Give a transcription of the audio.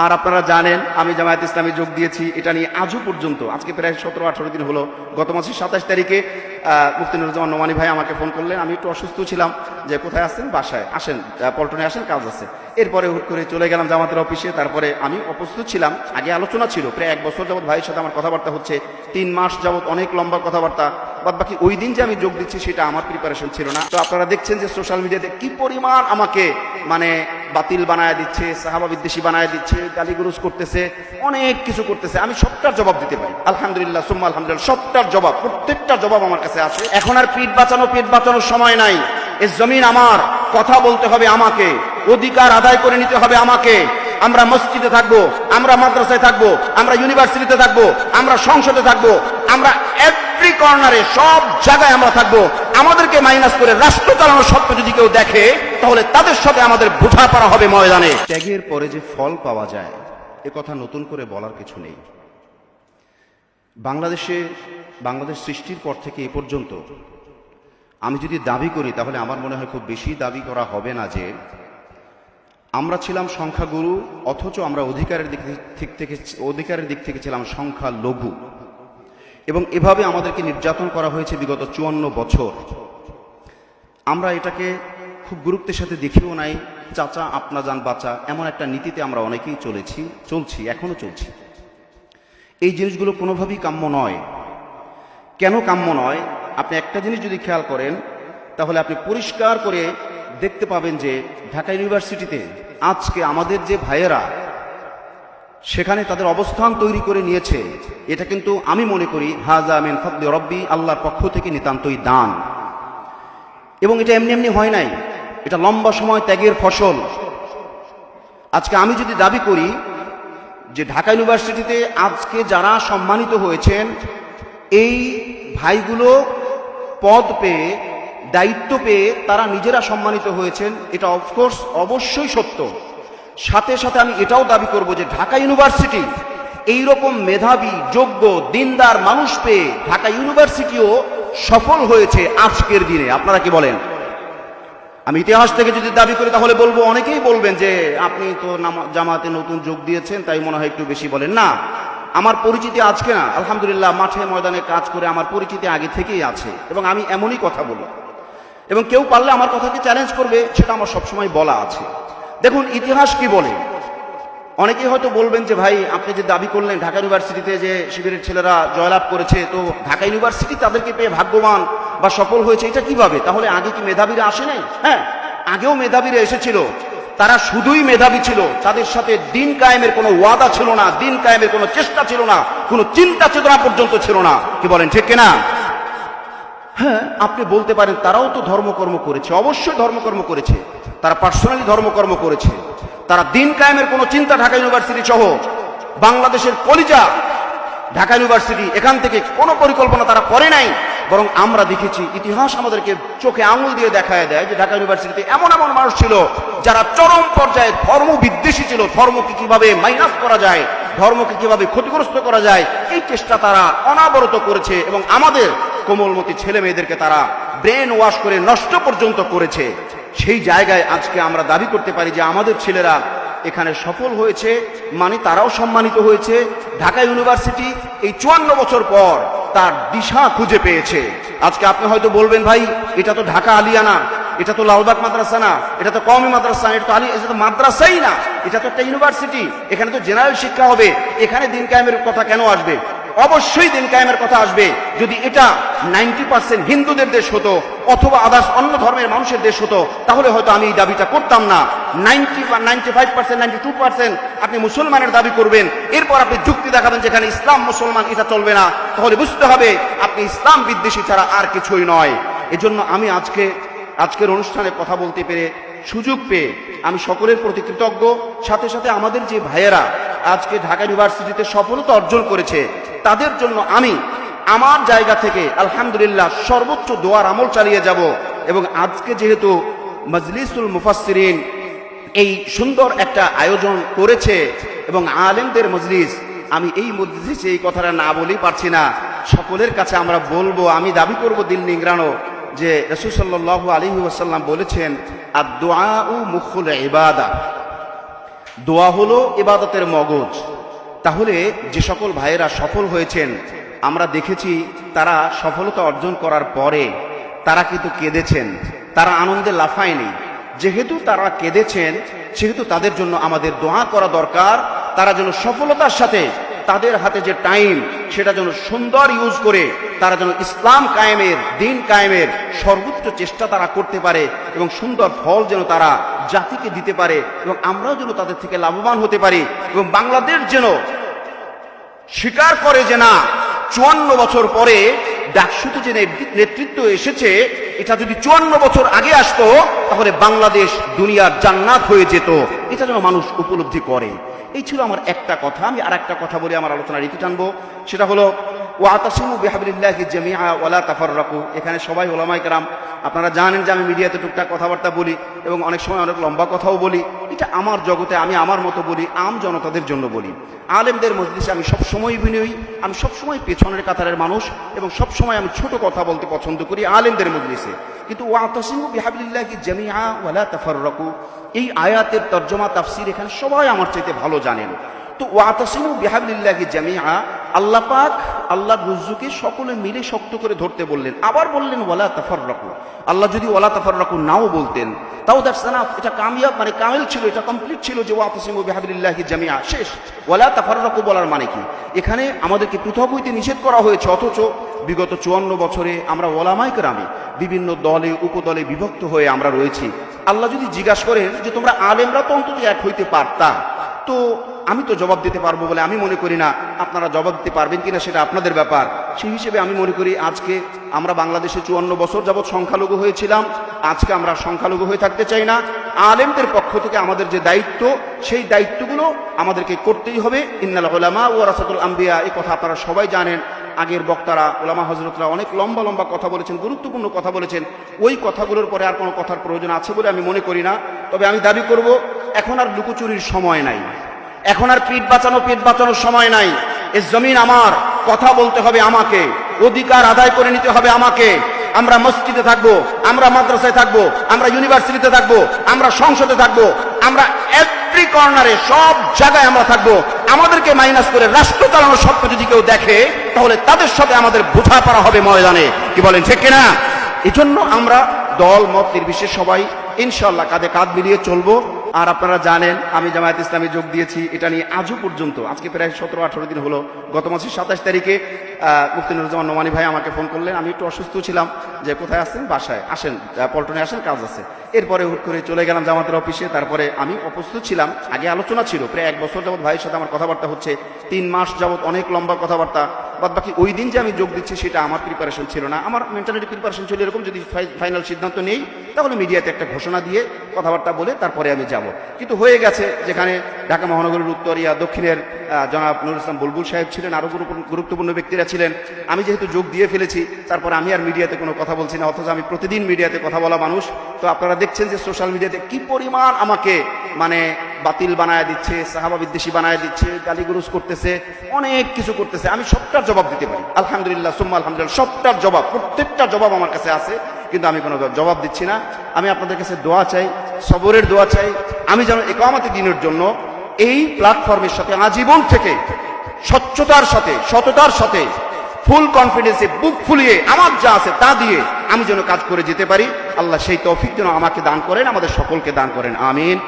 আর আপনারা জানেন আমি জামায়াত ইসলামে যোগ দিয়েছি, এটা নিয়ে আজও পর্যন্ত আজকে প্রায় 17-18 দিন হলো। গত মাসের 27 তারিখে মুফতি নুরুজ্জামান নোমানী ভাই আমাকে ফোন করলেন। আমি একটু অসুস্থ ছিলাম, যে কোথায় আসছেন, বাসায় আসেন, পল্টনে আসেন, কাজ আছে। এরপরে হুট করে চলে গেলাম জামাতের অফিসে। তারপরে আমি অপ্রস্তুত ছিলাম, আগে আলোচনা ছিল, প্রায় 1 বছর যাবৎ ভাইয়ের সাথে আমার কথাবার্তা হচ্ছে, 3 মাস যাবৎ অনেক লম্বা কথাবার্তা। বাদ বাকি ওই দিন যে আমি যোগ দিচ্ছি সেটা আমার প্রিপারেশন ছিল না। তো আপনারা দেখছেন যে সোশ্যাল মিডিয়াতে কি পরিমাণ আমাকে মানে বাতিল বানায় দিচ্ছে, সাহাবা বিদ্বেষী বানায় দিচ্ছে, গালিগুলোজ করতেছে, অনেক কিছু করতেছে। আমি সবটার জবাব দিতে পারি, আলহামদুলিল্লাহ সুম্মা আলহামদুলিল্লাহ, সবটার জবাব, প্রত্যেকটার জবাব আমার কাছে আছে। এখন আর পিঠ বাঁচানোর সময় নাই। এই জমিন আমার, কথা বলতে হবে আমাকে, অধিকার আদায় করে নিতে হবে আমাকে। আমরা মসজিদে থাকবো, আমরা মাদ্রাসায় থাকবো, আমরা ইউনিভার্সিটিতে থাকবো, আমরা সংসদে থাকবো, আমরা এভরি কর্নারে, সব জায়গায় আমরা থাকবো। আমাদেরকে মাইনাস করে রাষ্ট্র চালানোর স্বপ্ন যদি কেউ দেখে, তাহলে তাদের সাথে আমাদের বোঝাপড়া হবে ময়দানে। ত্যাগের পরে যে ফল পাওয়া যায়, এ কথা নতুন করে বলার কিছু নেই। বাংলাদেশ সৃষ্টির পর থেকে এ পর্যন্ত আমি যদি দাবি করি, তাহলে আমার মনে হয় খুব বেশি দাবি করা হবে না যে আমরা ছিলাম সংখ্যাগুরু, অথচ আমরা অধিকারের দিক থেকে ছিলাম সংখ্যালঘু। এবং এভাবে আমাদেরকে নির্যাতন করা হয়েছে বিগত 54 বছর। আমরা এটাকে খুব গুরুত্বের সাথে দেখিও নাই। চাচা আপনা যান বাঁচা, এমন একটা নীতিতে আমরা অনেকেই চলছি, এখনো চলছি। এই জিনিসগুলো কোনোভাবেই কাম্য নয়। কেন কাম্য নয়? আপনি একটা জিনিস যদি খেয়াল করেন, তাহলে আপনি পরিষ্কার করে দেখতে পাবেন যে ঢাকা ইউনিভার্সিটিতে আজকে আমাদের যে ভাইয়েরা সেখানে তাদের অবস্থান তৈরি করে নিয়েছে, এটা কিন্তু আমি মনে করি হাযা মিন ফাদলি রব্বি, আল্লাহর পক্ষ থেকে নিতান্তই দান। এবং এটা এমনি এমনি হয় নাই, এটা লম্বা সময় ত্যাগের ফসল। আজকে আমি যদি দাবি করি যে ঢাকা ইউনিভার্সিটিতে আজকে যারা সম্মানিত হয়েছেন, এই ভাইগুলো পদ পেয়ে, দায়িত্ব পেয়ে তারা নিজেরা সম্মানিত হয়েছেন, এটা অফকোর্স অবশ্যই সত্য। সাথে সাথে আমি এটাও দাবি করব যে ঢাকা ইউনিভার্সিটি এইরকম মেধাবী, যোগ্য, দিনদার মানুষ পেয়ে ঢাকা ইউনিভার্সিটিও সফল হয়েছে আজকের দিনে। আপনারা কি বলেন? আমি ইতিহাস থেকে যদি দাবি করি, তাহলে বলবো, অনেকেই বলবেন যে আপনি তো জামাতে নতুন যোগ দিয়েছেন, তাই মনে হয় একটু বেশি বলেন। না, আমার পরিচিতি আজকে না, আলহামদুলিল্লাহ মাঠে ময়দানে কাজ করে আমার পরিচিতি আগে থেকেই আছে। এবং আমি এমনই কথা বলি, এবং কেউ পারলে আমার কথাকে চ্যালেঞ্জ করবে, সেটা আমার সবসময় বলা আছে। দেখুন ইতিহাস কি বলে। অনেকেই হয়তো বলবেন যে ভাই আপনি যে দাবি করলেন ঢাকা ইউনিভার্সিটিতে যে শিবিরের ছেলেরা জয়লাভ করেছে, তো ঢাকা ইউনিভার্সিটি তাদেরকে পেয়ে ভাগ্যবান বা সফল হয়েছে, এটা কিভাবে? তাহলে আগে কি মেধাবীরা আসে নাই? হ্যাঁ, আগেও মেধাবীরা এসেছিল। তারা শুধুই মেধাবী ছিল, তাদের সাথে দিন কায়েমের কোনো ওয়াদা ছিল না, দিন কায়েমের কোনো চেষ্টা ছিল না, কোনো চিন্তা চেতনা পর্যন্ত ছিল না। কি বলেন, ঠিক কিনা? হ্যাঁ, আপনি বলতে পারেন তারাও তো ধর্মকর্ম করেছে, অবশ্যই ধর্মকর্ম করেছে, তারা পার্সোনালি ধর্মকর্ম করেছে। তারা দিন কায়েমের কোনো চিন্তা ঢাকা ইউনিভার্সিটি সহ বাংলাদেশের কলিজা ঢাকা ইউনিভার্সিটি, এখান থেকে কোনো পরিকল্পনা তারা করে নাই। বরং আমরা দেখেছি, ইতিহাস আমাদেরকে চোখে আঙুল দিয়ে দেখায় দেয় যে ঢাকা ইউনিভার্সিটিতে এমন এমন মানুষ ছিল যারা চরম পর্যায়ে ধর্ম বিদ্বেষী ছিল। ধর্মকে কিভাবে মাইনাস করা যায়, ধর্মকে কিভাবে ক্ষতিগ্রস্ত করা যায়, এই চেষ্টা তারা অনাবরত করেছে। এবং আমাদের কোমলমতি ছেলে মেয়েদেরকে তারা ব্রেন ওয়াশ করে নষ্ট পর্যন্ত করেছে। সেই জায়গায় আজকে আমরা দাবি করতে পারি যে আমাদের ছেলেরা এখানে সফল হয়েছে, মানে তারাও সম্মানিত হয়েছে। ঢাকা ইউনিভার্সিটি এই 54 বছর পর তার দিশা খুঁজে পেয়েছে। আজকে আপনি হয়তো বলবেন, ভাই এটা তো ঢাকা আলিয়া না, এটা তো লালবাগ মাদ্রাসা না, এটা তো কওমি মাদ্রাসা, এটা তো মাদ্রাসাই না, এটা তো একটা ইউনিভার্সিটি, এখানে তো জেনারেল শিক্ষা হবে, এখানে দিন কায়েমের কথা কেন আসবে? অবশ্যই দিন কায়েমের কথা আসবে। যদি এটা 90% হিন্দুদের দেশ হতো অথবা আদার্স অন্য ধর্মের মানুষের দেশ হতো, তাহলে হয়তো আমি এই দাবিটা করতাম না। 95%, 92% আপনি মুসলমানের দাবি করবেন, এরপর আপনি যুক্তি দেখাবেন যেখানে ইসলাম মুসলমান, এটা চলবে না, তাহলে বুঝতে হবে আপনি ইসলাম বিদ্বেষী ছাড়া আর কিছুই নয়। এজন্য আমি আজকের অনুষ্ঠানে কথা বলতে পেরে, সুযোগ পেয়ে আমি সকলের প্রতি কৃতজ্ঞ। সাথে সাথে আমাদের যে ভাইয়েরা আজকে ঢাকা ইউনিভার্সিটিতে সফলতা অর্জন করেছে, তাদের জন্য আমি আমার জায়গা থেকে আলহামদুলিল্লাহ সর্বোচ্চ দোয়ার আমল চালিয়ে যাব। এবং আজকে যেহেতু মজলিসুল মুফাসসিরিন এই সুন্দর একটা আয়োজন করেছে এবং আলেমদের মজলিস, আমি এই মজলিসে এই কথাটা না বলেই পারছি না। সকলের কাছে আমরা বলবো, আমি দাবি করব দিল নিংড়ানো, যে রাসূল সাল্লাল্লাহু আলাইহি ওয়াসাল্লাম বলেছেন, আদ-দুআউ মুখুল ইবাদা, দোয়া হলো ইবাদতের মগজ। তাহলে যে সকল ভাইয়েরা সফল হয়েছেন, আমরা দেখেছি তারা সফলতা অর্জন করার পরে তারা কিন্তু কেঁদেছেন, তারা আনন্দে লাফায়নি। যেহেতু তারা কেঁদেছেন, সেহেতু তাদের জন্য আমাদের দোয়া করা দরকার। তারা যেন সফলতার সাথে তাদের হাতে যে টাইম, সেটা যেন সুন্দর ইউজ করে তারা যেন ইসলাম কায়েমের, দিন কায়েমের সর্বোচ্চ চেষ্টা তারা করতে পারে এবং সুন্দর ফল যেন তারা জাতিকে দিতে পারে এবং আমরাও যেন তাদের থেকে লাভবান হতে পারি। এবং বাংলাদেশ যেন স্বীকার করে যে না, 54 বছর পরে ডাকসুতে যে নেতৃত্ব এসেছে, এটা যদি 54 বছর আগে আসতো তাহলে বাংলাদেশ দুনিয়ার জান্নাত হয়ে যেত। এটা যেন মানুষ উপলব্ধি করে। এই ছিল আমার একটা কথা। আমি আর একটা কথা বলে আমার আলোচনা রীতি টানবো, সেটা হলো ওয়াতাসিমু বিহাবলিল্লাহি জামিআ ওয়ালা তাফাররাকু। এখানে সবাই ওলামায়ে কেরাম, আপনারা জানেন যে আমি মিডিয়াতে টুকটাক কথাবার্তা বলি এবং অনেক সময় অনেক লম্বা কথাও বলি। এটা আমার জগতে, আমি আমার মতো বলি, আম জনতাদের জন্য বলি। আলেমদের মজলিসে আমি সবসময় বিনয়ী, আমি সবসময় পেছনের কাতারের মানুষ এবং সবসময় আমি ছোট কথা বলতে পছন্দ করি আলেমদের মজলিসে। কিন্তু ওয়াতাসিমু বিহাবলিল্লাহি জামিআ ওয়ালা তাফাররাকু, এই আয়াতের তর্জমা তাফসীর এখানে সবাই আমার চাইতে ভালো জানেন। তো ওয়াতাসিমু বিহাবলিল্লাহি জামিআ, আল্লাহ পাক আল্লাহর রজ্জুকে সকলে মিলে শক্ত করে ধরতে বললেন, আবার বললেন ওয়ালা তাফাররাকু। আল্লাহ যদি ওয়ালা তাফাররাকু নাও বলতেন তাও দ্যাটস এনাফ, এটা কামিয়াব, মানে কামেল ছিল, এটা কমপ্লিট ছিল যে ওয়াতাসিমু বিহাবলিল্লাহি জামিআ, শেষ। ওয়ালা তাফাররাকু বলার মানে কি? এখানে আমাদেরকে পৃথক হইতে নিষেধ করা হয়েছে, অথচ বিগত 54 বছরে আমরা ওলামায়ে কেরামে বিভিন্ন দলে উপদলে বিভক্ত হয়ে আমরা রয়েছি। আল্লাহ যদি জিজ্ঞাসা করেন যে তোমরা আলেমরা তো অন্তত এক হইতে পারতা, তো আমি তো জবাব দিতে পারবো বলে আমি মনে করি না। আপনারা জবাব দিতে পারবেন কিনা সেটা আপনাদের ব্যাপার। সেই হিসেবে আমি মনে করি আজকে আমরা বাংলাদেশে 54 বছর যাবৎ সংখ্যালঘু হয়েছিলাম, আজকে আমরা সংখ্যালঘু হয়ে থাকতে চাই না। আলেমদের পক্ষ থেকে আমাদের যে দায়িত্ব, সেই দায়িত্বগুলো আমাদেরকে করতেই হবে। ইন্নাল উলামা ওয়ারাসাতুল আম্বিয়া, এই কথা আপনারা সবাই জানেন। আগের বক্তারা, ওলামা হযরতরা অনেক লম্বা লম্বা কথা বলেছেন, গুরুত্বপূর্ণ কথা বলেছেন। ওই কথাগুলোর পরে আর কোনো কথার প্রয়োজন আছে বলে আমি মনে করি না। তবে আমি দাবি করব, এখন আর লুকোচুরির সময় নাই, এখন আর পিঠ বাঁচানোর সময় নাই। এই জমিন আমার, কথা বলতে হবে আমাকে, অধিকার আদায় করে নিতে হবে আমাকে। আমরা মসজিদে থাকবো, আমরা মাদ্রাসায় থাকবো, আমরা ইউনিভার্সিটিতে থাকবো, আমরা সংসদে থাকবো, আমরা এভরি কর্নারে, সব জায়গায় আমরা থাকবো। আমাদেরকে মাইনাস করে রাষ্ট্র চালানোর স্বপ্ন যদি কেউ দেখে, তাহলে তাদের সাথে আমাদের বোঝাপড়া হবে ময়দানে। কি বলেন, ঠিক কিনা? এজন্য আমরা দল মত নির্বিশেষে সবাই ইনশাআল্লাহ কাঁধে কাঁধ মিলিয়ে চলবো। আর আপনারা জানেন আমি জামায়াত ইসলামে যোগ দিয়েছি, এটা নিয়ে আজও পর্যন্ত, আজকে প্রায় 17-18 দিন হলো, গত মাসের 27 তারিখে মুফতি নুরুজ্জামান নোমানী ভাই আমাকে ফোন করলেন। আমি একটু অসুস্থ ছিলাম, যে কোথায় আসছেন, বাসায় আসেন, পল্টনে আসেন, কাজ আছে। এরপরে হুট করে চলে গেলাম জামাতের অফিসে। তারপরে আমি অপ্রস্তুত ছিলাম, আগে আলোচনা ছিল, প্রায় 1 বছর যাবৎ ভাইয়ের সাথে আমার কথাবার্তা হচ্ছে, 3 মাস যাবৎ অনেক লম্বা কথাবার্তা। বাদ বাকি ওই দিন যে আমি যোগ দিচ্ছি সেটা আমার প্রিপারেশন ছিল না, আমার মেন্টালিটি প্রিপারেশন ছিল এরকম, যদি ফাইনাল সিদ্ধান্ত নেই তাহলে মিডিয়াতে একটা ঘোষণা দিয়ে কথাবার্তা বলে তারপরে আমি যাব। কিন্তু হয়ে গেছে, যেখানে ঢাকা মহানগরীর উত্তরিয়া দক্ষিণের জনাব নুরুল ইসলাম বুলবুল সাহেব ছিলেন, আরো গুরুত্বপূর্ণ ব্যক্তিরা ছিলেন। আমি যেহেতু যোগ দিয়ে ফেলেছি, তারপরে আমি আর মিডিয়াতে কোনো কথা বলছি না, অথচ আমি প্রতিদিন মিডিয়াতে কথা বলা মানুষ। তো আপনারা দেখছেন যে সোশ্যাল মিডিয়াতে কি পরিমাণ আমাকে মানে বাতিল বানায় দিচ্ছে, সাহাবা বিদ্বেষী বানায় দিচ্ছে, গালিগুরুজ করতেছে, অনেক কিছু করতেছে। আমি সবটার জবাব দিতে পারি, আলহামদুলিল্লাহ সুম্মা আলহামদুলিল্লাহ, সবটার জবাব, প্রত্যেকটা জবাব আমার কাছে আছে, কিন্তু আমি কোনো জবাব দিচ্ছি না। আমি আপনাদের কাছে দোয়া চাই, সবরের দোয়া চাই, আমি যেন ইকামতে দ্বীনের জন্য এই প্ল্যাটফর্মের সাথে আজীবন থেকে স্বচ্ছতার সাথে, সততার সাথে, ফুল কনফিডেন্সে, বুক ফুলিয়ে আমার যা আছে তা দিয়ে আমি যেন কাজ করে যেতে পারি। আল্লাহ সেই তৌফিক যেন আমাকে দান করেন, আমাদের সকলকে দান করেন, আমিন।